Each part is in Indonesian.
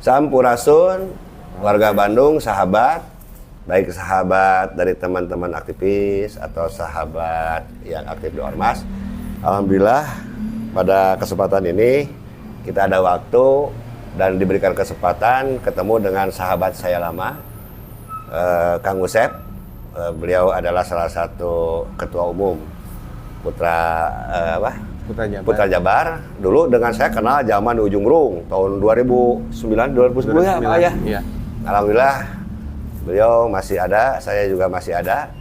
Sampurasun, warga Bandung, sahabat, baik sahabat dari teman-teman aktivis atau sahabat yang aktif di Ormas. Alhamdulillah pada kesempatan ini kita ada waktu dan diberikan kesempatan ketemu dengan sahabat saya lama, Kang Usep. Beliau adalah salah satu ketua umum Putra Jabar. Dulu dengan saya kenal zaman di Ujung Rung tahun 2009 2010 ya Pak ya. Iya. Alhamdulillah beliau masih ada, saya juga masih ada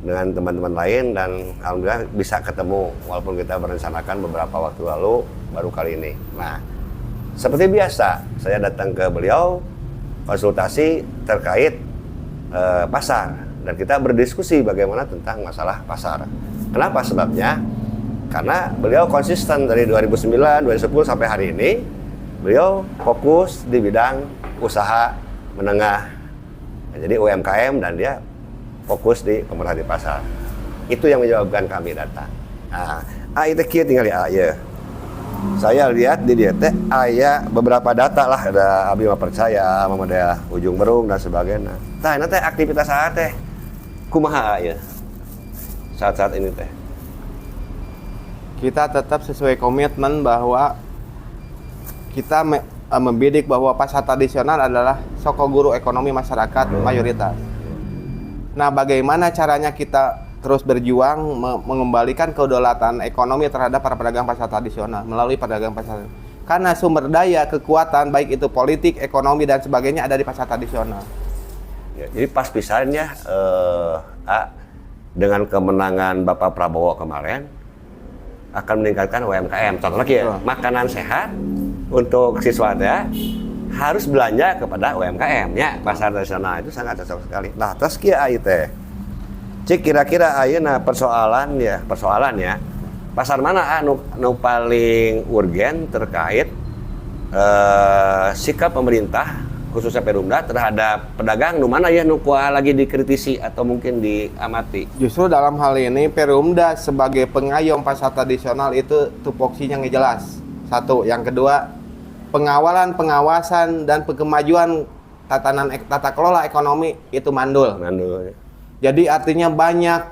dengan teman-teman lain dan alhamdulillah bisa ketemu walaupun kita merencanakan beberapa waktu lalu baru kali ini. Nah, seperti biasa saya datang ke beliau konsultasi terkait pasar dan kita berdiskusi bagaimana tentang masalah pasar. Kenapa sebabnya? Karena beliau konsisten dari 2009, 2010 sampai hari ini, beliau fokus di bidang usaha menengah. Jadi UMKM dan dia fokus di pemerhati pasar. Itu yang menyebabkan kami datang. Nah, itu kia tinggal ya. Saya lihat di dia teh aya beberapa data lah, ada Abi mah percaya, Muhammadiyah Ujung Berung dan sebagainya. Tah, nanti aktivitas saat teh kumaha ya? Saat-saat ini teh. Kita tetap sesuai komitmen bahwa kita membidik bahwa pasar tradisional adalah soko guru ekonomi masyarakat mayoritas. Nah, bagaimana caranya kita terus berjuang mengembalikan kedaulatan ekonomi terhadap para pedagang pasar tradisional melalui pedagang pasar. Karena sumber daya, kekuatan baik itu politik, ekonomi dan sebagainya ada di pasar tradisional. Ya, jadi pas pisannya dengan kemenangan Bapak Prabowo kemarin akan meningkatkan UMKM. Contoh lagi ya, makanan sehat untuk siswa ya harus belanja kepada UMKM ya. Pasar tradisional itu sangat cocok sekali. Nah, terus kia teh. Cik kira-kira ayeuna persoalan ya. Pasar mana anu paling urgen terkait sikap pemerintah khususnya Perumda terhadap pedagang nu mana ya nu lagi dikritisi atau mungkin diamati? Justru dalam hal ini Perumda sebagai pengayom pasar tradisional itu tupoksinya nggak jelas. Satu, yang kedua pengawalan, pengawasan dan kemajuan tata kelola ekonomi itu mandul. Ya. Jadi artinya banyak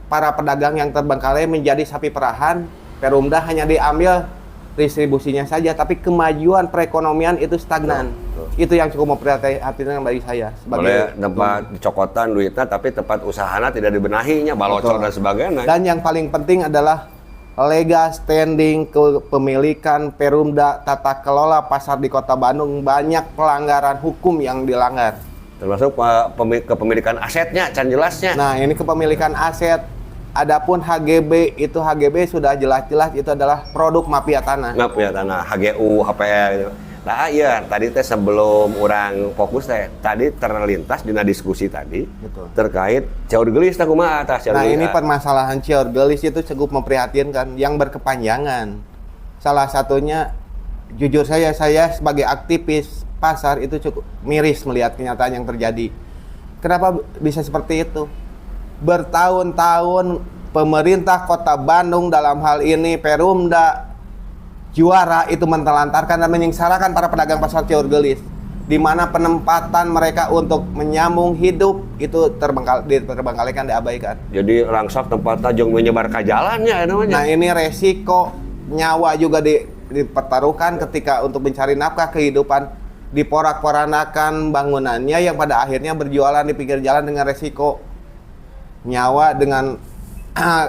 para pedagang yang terbengkalai menjadi sapi perahan. Perumda hanya diambil distribusinya saja, tapi kemajuan perekonomian itu stagnan. Itu yang cukup memprihatinkan bagi saya. Boleh tempat dicokotan duitnya, tapi tempat usahanya tidak dibenahinya, balocor dan sebagainya. Dan yang paling penting adalah legal standing kepemilikan Perumda, tata kelola pasar di Kota Bandung, banyak pelanggaran hukum yang dilanggar. Termasuk kepemilikan asetnya, can jelasnya. Nah, ini kepemilikan aset. Adapun HGB itu sudah jelas-jelas itu adalah produk mafia tanah. Mafia tanah, HGU, HPL gitu. Nah, iya tadi teh sebelum orang fokus teh tadi terlintas dina diskusi tadi. Betul. Terkait ciaur gelis teh kumaha atas ciaur. Nah, ini permasalahan ciaur gelis itu cukup memprihatinkan yang berkepanjangan. Salah satunya jujur saya sebagai aktivis pasar itu cukup miris melihat kenyataan yang terjadi. Kenapa bisa seperti itu? Bertahun-tahun pemerintah Kota Bandung dalam hal ini Perumda juara itu mentelantarkan dan menyengsarakan para pedagang pasar ciaur gelis, di mana penempatan mereka untuk menyambung hidup itu terbengkalaikan, diabaikan. Jadi rangsak tempatnya jeung menyebar ke jalannya namanya. Nah, ini resiko nyawa juga dipertaruhkan ketika untuk mencari nafkah kehidupan, diporak-porandakan bangunannya yang pada akhirnya berjualan di pinggir jalan dengan resiko nyawa dengan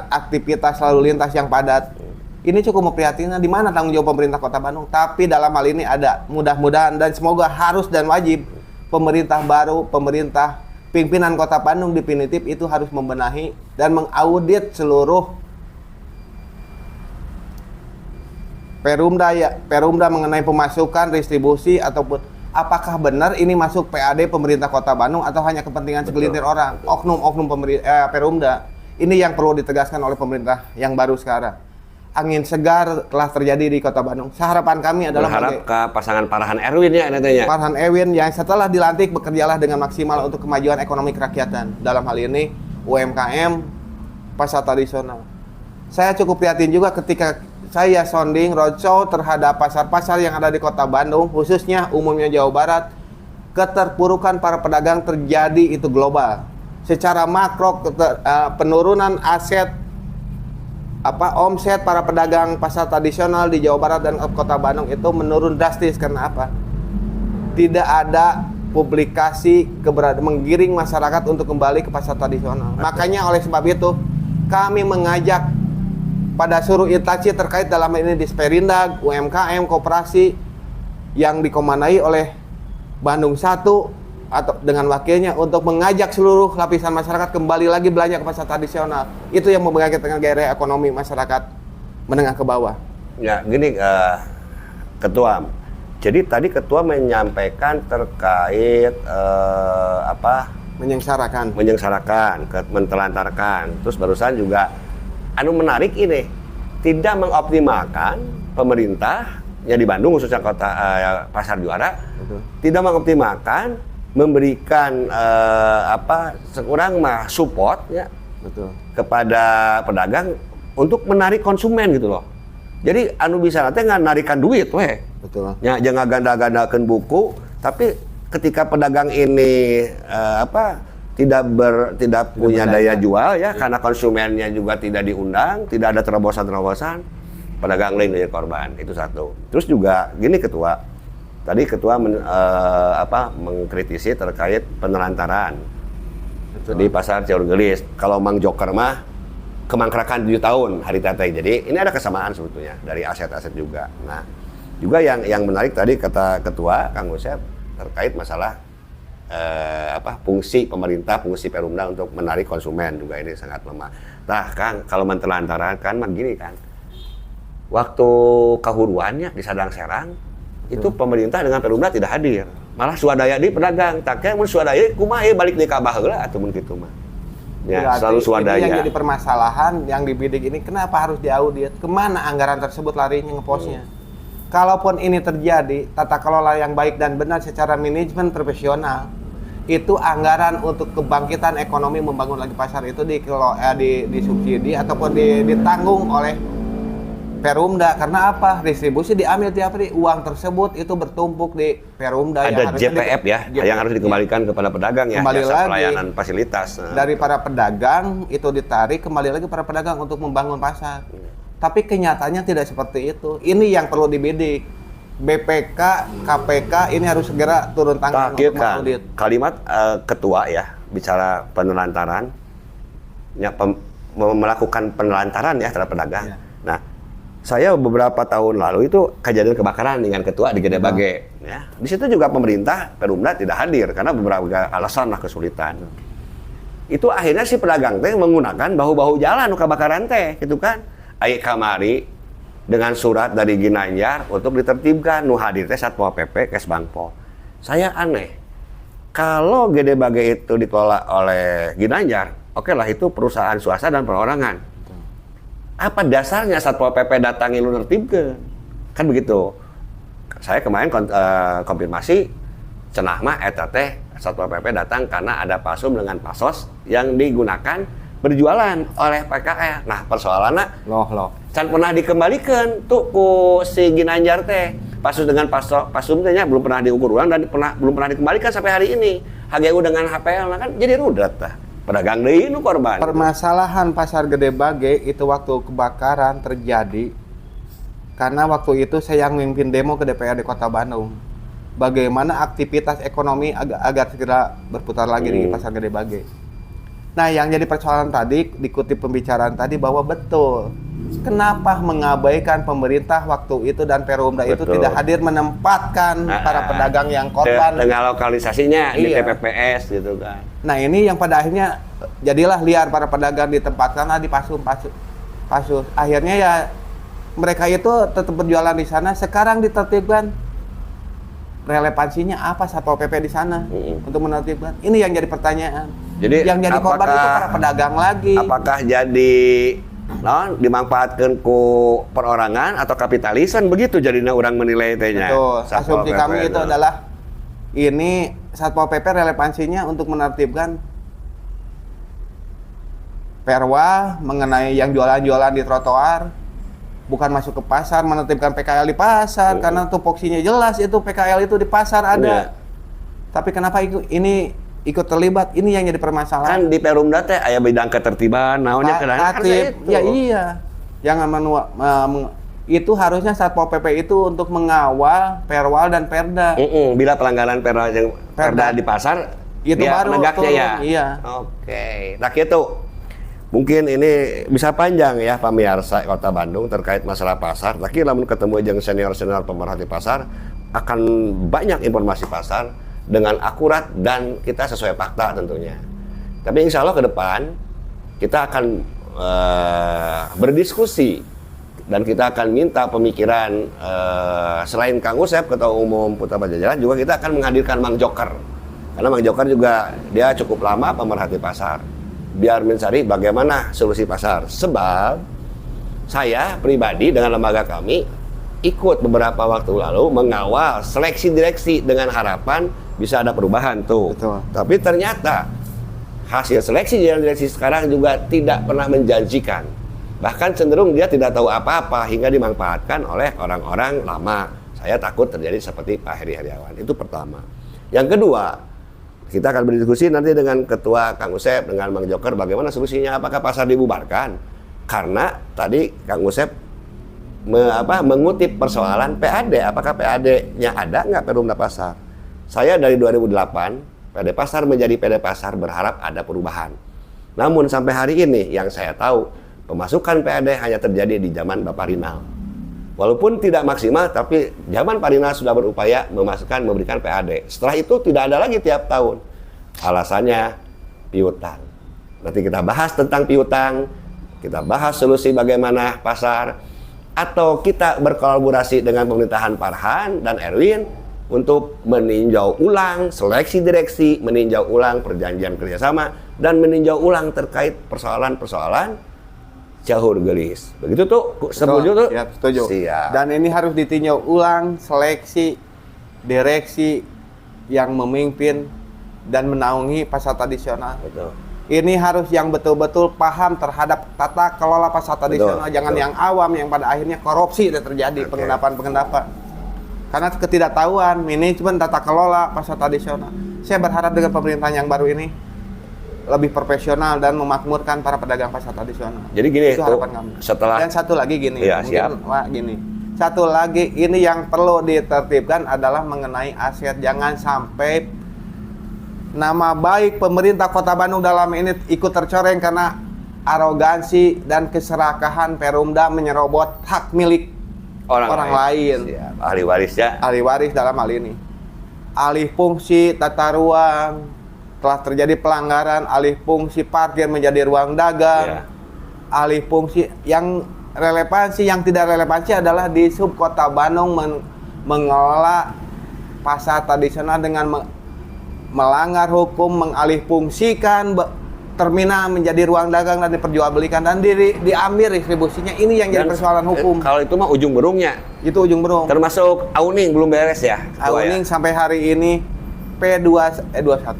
aktivitas lalu lintas yang padat. Ini cukup memprihatinkan. Di mana tanggung jawab pemerintah Kota Bandung? Tapi dalam hal ini ada, mudah-mudahan dan semoga harus dan wajib pemerintah baru, pemerintah pimpinan Kota Bandung definitif itu harus membenahi dan mengaudit seluruh Perumda mengenai pemasukan, distribusi ataupun apakah benar ini masuk PAD pemerintah Kota Bandung atau hanya kepentingan segelintir orang, oknum Perumda. Ini yang perlu ditegaskan oleh pemerintah yang baru sekarang. Angin segar telah terjadi di Kota Bandung. Harapan kami adalah berharap ke pasangan Farhan Erwin ya nantinya. Farhan Erwin yang setelah dilantik bekerjalah dengan maksimal untuk kemajuan ekonomi kerakyatan. Dalam hal ini UMKM, pasar tradisional. Saya cukup prihatin juga ketika saya sounding roadshow terhadap pasar-pasar yang ada di Kota Bandung, khususnya umumnya Jawa Barat, keterpurukan para pedagang terjadi itu global. Secara makro penurunan aset omset para pedagang pasar tradisional di Jawa Barat dan Kota Bandung itu menurun drastis. Karena apa? Tidak ada publikasi menggiring masyarakat untuk kembali ke pasar tradisional. Makanya oleh sebab itu kami mengajak pada seluruh instansi terkait dalam ini Disperindag, UMKM, koperasi yang dikomandai oleh Bandung 1 atau dengan wakilnya untuk mengajak seluruh lapisan masyarakat kembali lagi belanja ke pasar tradisional. Itu yang membangkitkan dengan gairah ekonomi masyarakat menengah ke bawah. Ya, gini Ketua. Jadi tadi Ketua menyampaikan terkait menyengsarakan, mentelantarkan. Terus barusan juga menarik ini, tidak mengoptimalkan pemerintah yang di Bandung khususnya kota Pasar Juara. Betul. Tidak mengoptimalkan memberikan sekurang mah support ya. Betul. Kepada pedagang untuk menarik konsumen gitu loh. Jadi bisa nanti narikan duit weh. Betul. Ya, jangan ganda-gandakan buku, tapi ketika pedagang ini tidak punya daya jual ya, karena konsumennya juga tidak diundang, tidak ada terobosan-terobosan, pedagang lain jadi korban. Itu satu. Terus juga gini Ketua. Tadi Ketua mengkritisi terkait penelantaran. Betul. Di pasar Ciaur Gelis. Kalau Mang Joker mah kemangkrakan 7 tahun hari tete. Jadi ini ada kesamaan sebetulnya dari aset-aset juga. Nah, juga yang menarik tadi kata Ketua Kang Usep terkait masalah fungsi pemerintah, fungsi Perumda untuk menarik konsumen juga ini sangat lemah. Nah, Kang, kalau mentelantaran kan gini kan. Waktu kahuruannya di Sadang Serang itu pemerintah dengan Perumda tidak hadir. Malah swadaya di pedagang. Taknya mun swadaya kumaha balik di Kabah heula atuh mun kitu mah. Ya, berarti selalu swadaya. Ini yang jadi permasalahan yang dibidik ini kenapa harus diaudit? Kemana anggaran tersebut larinya ngeposnya? Kalaupun ini terjadi, tata kelola yang baik dan benar secara manajemen profesional, itu anggaran untuk kebangkitan ekonomi membangun lagi pasar itu disubsidi ataupun ditanggung oleh Perumda. Karena apa? Distribusi diambil tiap hari, uang tersebut itu bertumpuk di Perumda. Ada JPF yang harus dikembalikan kepada pedagang ya, kembali jasa lagi pelayanan fasilitas. Dari para pedagang itu ditarik kembali lagi para pedagang untuk membangun pasar. Tapi kenyataannya tidak seperti itu. Ini yang perlu dibidik. BPK, KPK ini harus segera turun tangan untuk mengaudit. Kalimat Ketua ya bicara penelantaran, ya, melakukan penelantaran ya terhadap pedagang. Ya. Nah, saya beberapa tahun lalu itu kejadian kebakaran dengan Ketua di Gede Bage. Ya. Di situ juga pemerintah Perumda tidak hadir karena beberapa alasan lah kesulitan. Itu akhirnya si pedagang teh menggunakan bahu-bahu jalan kebakaran teh, gitu kan? Ayo kamari dengan surat dari Ginanjar untuk ditertibkan. Nu hadir teh Satpol PP Kesbangpol. Saya aneh. Kalau Gede Bage itu dikelola oleh Ginanjar, oke lah itu perusahaan swasta dan perorangan. Apa dasarnya Satpol PP datangi lu nertibkeun? Kan begitu. Saya kemarin konfirmasi cenah mah eta teh Satpol PP datang karena ada pasum dengan pasos yang digunakan berjualan oleh PKL. Nah, persoalannya loh. Can pernah dikembalikan tuh ku si Ginanjar teh. Pasus dengan pasum tehnya belum pernah diukur ulang dan belum pernah dikembalikan sampai hari ini. HGU dengan HPL kan jadi rudet tah. Pedagang deui nu korban. Permasalahan Pasar Gede Bage itu waktu kebakaran terjadi karena waktu itu saya yang memimpin demo ke DPRD Kota Bandung. Bagaimana aktivitas ekonomi agar segera berputar lagi di Pasar Gede Bage. Nah, yang jadi persoalan tadi, dikutip pembicaraan tadi bahwa betul. Kenapa mengabaikan pemerintah waktu itu dan Perumda itu tidak hadir menempatkan para pedagang yang korban dengan lokalisasinya di TPPS gitu kan. Nah, ini yang pada akhirnya jadilah liar para pedagang ditempatkan di pasus. Akhirnya ya mereka itu tetap berjualan di sana. Sekarang ditertibkan. Relevansinya apa Satpol PP di sana untuk menertibkan? Ini yang jadi pertanyaan. Jadi yang jadi korban itu para pedagang lagi. Apakah jadi dimanfaatkan ku perorangan atau kapitalisan begitu jadinya orang menilai tehnya. Betul. Asumsi kami itu adalah ini Satpol PP relevansinya untuk menertibkan perwa mengenai yang jualan-jualan di trotoar bukan masuk ke pasar, menertibkan PKL di pasar, karena tupoksinya jelas itu PKL itu di pasar ada. Tapi kenapa ini ikut terlibat? Ini yang jadi permasalahan. Kan di Perumda teh aya bidang ketertiban, naonnya tertib. Ya iya. Jangan itu harusnya Satpol PP itu untuk mengawal Perwal dan Perda. Bila pelanggaran Perda di pasar, itu baru negaknya ya. Iya. Oke. Nah itu mungkin ini bisa panjang ya pamirsa Kota Bandung terkait masalah pasar. Tapi lamun ketemu jeung senior-senior pemerhati pasar akan banyak informasi pasar dengan akurat dan kita sesuai fakta tentunya. Tapi insya Allah ke depan kita akan berdiskusi dan kita akan minta pemikiran selain Kang Usep Ketua Umum Putra Pajajaran, juga kita akan menghadirkan Mang Joker. Karena Mang Joker juga dia cukup lama pemerhati pasar. Biar mencari bagaimana solusi pasar. Sebab saya pribadi dengan lembaga kami ikut beberapa waktu lalu mengawal seleksi direksi dengan harapan bisa ada perubahan tuh. Betul. Tapi ternyata hasil seleksi direksi sekarang juga tidak pernah menjanjikan. Bahkan cenderung dia tidak tahu apa-apa hingga dimanfaatkan oleh orang-orang lama. Saya takut terjadi seperti Pak Heri Heriawan. Itu pertama. Yang kedua, kita akan berdiskusi nanti dengan Ketua Kang Usep, dengan Mang Joker, bagaimana solusinya, apakah pasar dibubarkan? Karena tadi Kang Usep mengutip persoalan PAD, apakah PAD-nya ada nggak Perumda Pasar? Saya dari 2008, PD Pasar menjadi PD Pasar berharap ada perubahan. Namun sampai hari ini yang saya tahu, pemasukan PAD hanya terjadi di zaman Bapak Rinal. Walaupun tidak maksimal, tapi zaman Pak Rinal sudah berupaya memberikan PAD. Setelah itu tidak ada lagi tiap tahun. Alasannya piutang. Nanti kita bahas tentang piutang, kita bahas solusi bagaimana pasar, atau kita berkolaborasi dengan pemerintahan Farhan dan Erwin untuk meninjau ulang seleksi direksi, meninjau ulang perjanjian kerjasama, dan meninjau ulang terkait persoalan-persoalan jahur gelis. Begitu tuh, setuju tuh? Ya, setuju. Siap. Dan ini harus ditinjau ulang seleksi direksi yang memimpin dan menaungi pasar tradisional. Betul. Ini harus yang betul-betul paham terhadap tata kelola pasar tradisional. Betul, Jangan betul. yang awam yang pada akhirnya korupsi terjadi, pengendapan-pengendapan. Karena ketidaktahuan manajemen tata kelola pasar tradisional. Saya berharap dengan pemerintahan yang baru ini lebih profesional dan memakmurkan para pedagang pasar tradisional. Jadi gini itu tuh, harapan kami. setelah Dan satu lagi gini, ya, gini. Satu lagi ini yang perlu ditertibkan adalah mengenai aset. Jangan sampai nama baik pemerintah Kota Bandung dalam ini ikut tercoreng karena arogansi dan keserakahan Perumda menyerobot hak milik orang lain. Siap. Ahli warisnya. Ahli waris dalam hal ini. Alih fungsi tata ruang, telah terjadi pelanggaran alih fungsi parkir menjadi ruang dagang. Alih fungsi yang relevansi, yang tidak relevansi adalah di sub Kota Bandung mengelola pasar tradisional dengan melanggar hukum, mengalih fungsikan terminal menjadi ruang dagang dan diperjualbelikan dan diambil distribusinya. Ini yang jadi persoalan hukum. Kalau itu mah ujung berungnya. Itu ujung berung. Termasuk Auning belum beres ya. Auning sampai hari ini P21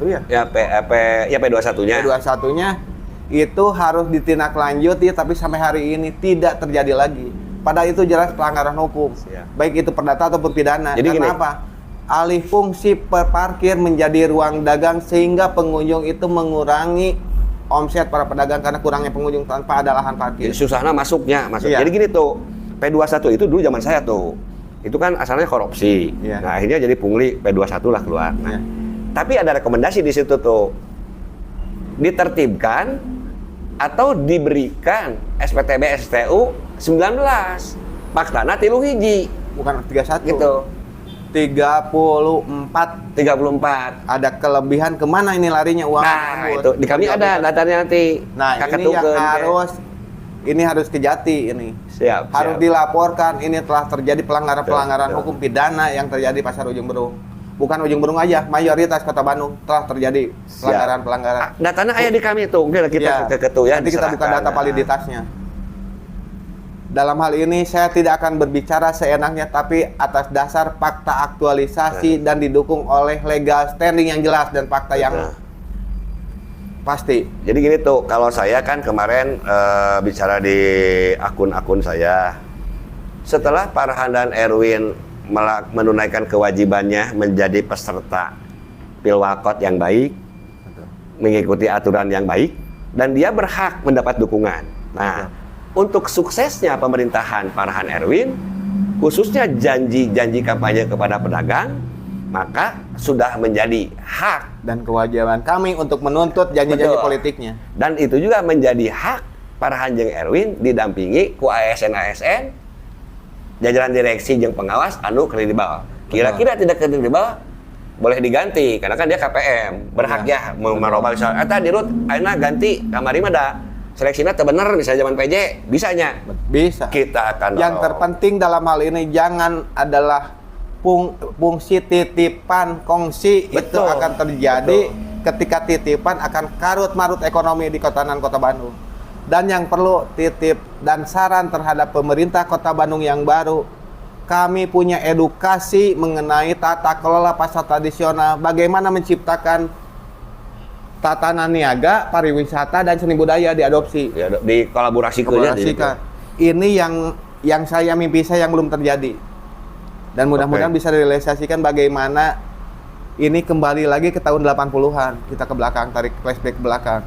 ya? Ya P21-nya. P21-nya itu harus ditindaklanjuti, tapi sampai hari ini tidak terjadi lagi. Padahal itu jelas pelanggaran hukum. Baik itu perdata ataupun pidana. Jadi karena apa? Alih fungsi parkir menjadi ruang dagang sehingga pengunjung itu mengurangi omset para pedagang karena kurangnya pengunjung tanpa ada lahan parkir. Jadi susahnya masuknya. Iya. Jadi gini tuh, P21 itu dulu zaman saya tuh. Itu kan asalnya korupsi. Iya. Nah, akhirnya jadi pungli P21 lah keluar. Nah, Iya. tapi ada rekomendasi di situ tuh. Ditertibkan atau diberikan SPTB STU 19. Faktana 3 Bukan 31. gitu. 34 ada kelebihan, kemana ini larinya uang Nah, tersebut? itu di kami ada datanya nanti. Nah, ini harus kejati ini. Siap. Harus dilaporkan ini telah terjadi pelanggaran hukum pidana yang terjadi pasar Ujung Berung. Bukan Ujung Berung aja, mayoritas Kota Bandung telah terjadi pelanggaran-pelanggaran. Datanya ada di kami tuh. Mungkin kita ke ketua. Nanti kita buka data validitasnya. Dalam hal ini saya tidak akan berbicara seenaknya, tapi atas dasar fakta aktualisasi dan didukung oleh legal standing yang jelas dan fakta yang pasti. Jadi gini tuh, kalau saya kan kemarin bicara di akun-akun saya, setelah Farhan dan Erwin menunaikan kewajibannya menjadi peserta Pilwakot yang baik, mengikuti aturan yang baik, dan dia berhak mendapat dukungan. Nah, untuk suksesnya pemerintahan Farhan Erwin, khususnya janji-janji kampanye kepada pedagang, maka sudah menjadi hak dan kewajiban kami untuk menuntut janji-janji politiknya. Dan itu juga menjadi hak Farhan jeung Erwin didampingi ku ASN jajaran direksi jeung pengawas anu kredibel. Kira-kira tidak kredibel boleh diganti karena kan dia KPM, berhak ya merubah misal eta dirut ayeuna ganti kamari mah da seleksinya teu bener misalnya zaman PJ bisanya. Bisa. Kita akan yang terpenting dalam hal ini jangan adalah fungsi titipan kongsi. Betul. Itu akan terjadi. Betul. Ketika titipan akan karut-marut ekonomi di Kota Bandung. Dan yang perlu titip dan saran terhadap pemerintah Kota Bandung yang baru, kami punya edukasi mengenai tata kelola pasar tradisional, bagaimana menciptakan tatanan niaga, pariwisata dan seni budaya diadopsi, dikolaborasikan. Ini yang saya mimpi saya yang belum terjadi. Dan mudah-mudahan bisa direalisasikan bagaimana ini kembali lagi ke tahun 80-an. Kita ke belakang, tarik flashback ke belakang.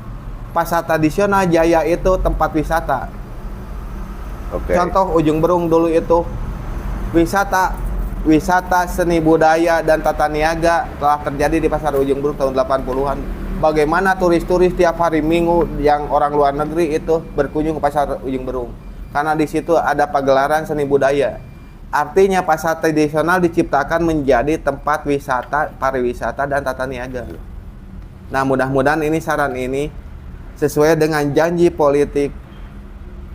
Pasar tradisional Jaya itu tempat wisata. Contoh Ujung Berung dulu itu wisata seni budaya dan tata niaga telah terjadi di Pasar Ujung Berung tahun 80-an. Bagaimana turis-turis tiap hari Minggu yang orang luar negeri itu berkunjung ke Pasar Ujung Berung. Karena di situ ada pagelaran seni budaya. Artinya pasar tradisional diciptakan menjadi tempat wisata, pariwisata dan tata niaga. Nah, mudah-mudahan ini saran ini sesuai dengan janji politik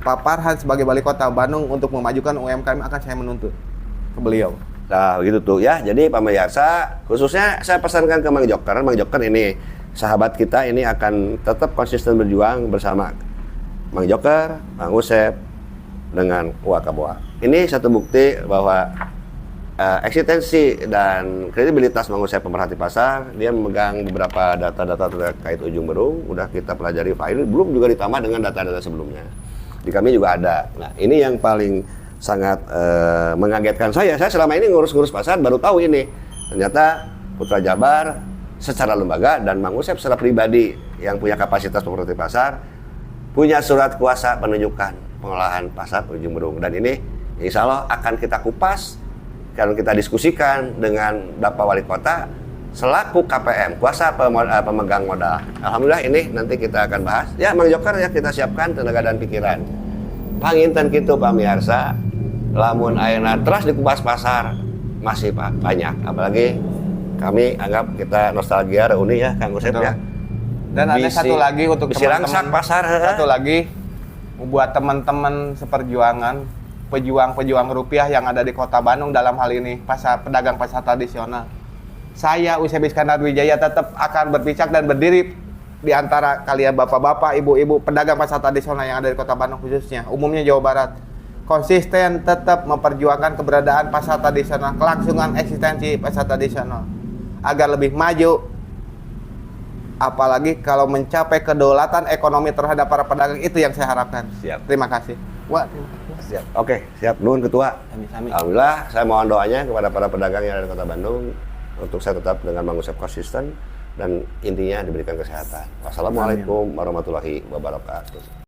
Pak Farhan sebagai Wali Kota Bandung untuk memajukan UMKM akan saya menuntut ke beliau. Nah, begitu tuh ya. Jadi pemirsa, khususnya saya pesankan ke Mang Joker. Mang Joker ini sahabat kita ini akan tetap konsisten berjuang bersama Mang Joker, Mang Usep dengan Wakaboa. Ini satu bukti bahwa eksistensi dan kredibilitas Mang Usep pemerhati pasar. Dia memegang beberapa data-data terkait Ujung Berung, udah kita pelajari file, belum juga ditambah dengan data-data sebelumnya. Di kami juga ada. Nah, ini yang paling sangat mengagetkan saya. Saya selama ini ngurus-ngurus pasar baru tahu ini. Ternyata Putra Jabar secara lembaga dan Mang Usep secara pribadi yang punya kapasitas pemerhati pasar punya surat kuasa penunjukan pengolahan pasar Ujung Berung. Dan ini insya Allah akan kita kupas, akan kita diskusikan dengan Bapak Wali Kota selaku KPM, kuasa pemegang modal. Alhamdulillah ini nanti kita akan bahas. Ya Mang Joker ya, kita siapkan tenaga dan pikiran. Panginten kitu pamirsa, lamun ayeuna terus dikupas pasar masih Pak banyak. Apalagi kami anggap kita nostalgia reuni ya Kang Usep ya. Dan ada satu lagi untuk teman-teman pasar. Satu lagi buat teman-teman seperjuangan, pejuang-pejuang rupiah yang ada di Kota Bandung dalam hal ini pedagang pasar tradisional. Saya Usep Iskandar Wijaya tetap akan berpicak dan berdiri di antara kalian bapak-bapak, ibu-ibu pedagang pasar tradisional yang ada di Kota Bandung khususnya, umumnya Jawa Barat. Konsisten tetap memperjuangkan keberadaan pasar tradisional, kelangsungan eksistensi pasar tradisional agar lebih maju. Apalagi kalau mencapai kedaulatan ekonomi terhadap para pedagang, itu yang saya harapkan. Siap. Terima kasih. Wah, siap. Oke, siap. Nuhun Ketua. Amin. Alhamdulillah, saya mohon doanya kepada para pedagang yang ada di Kota Bandung untuk saya tetap dengan Mang Usep konsisten dan intinya diberikan kesehatan. Wassalamualaikum warahmatullahi wabarakatuh.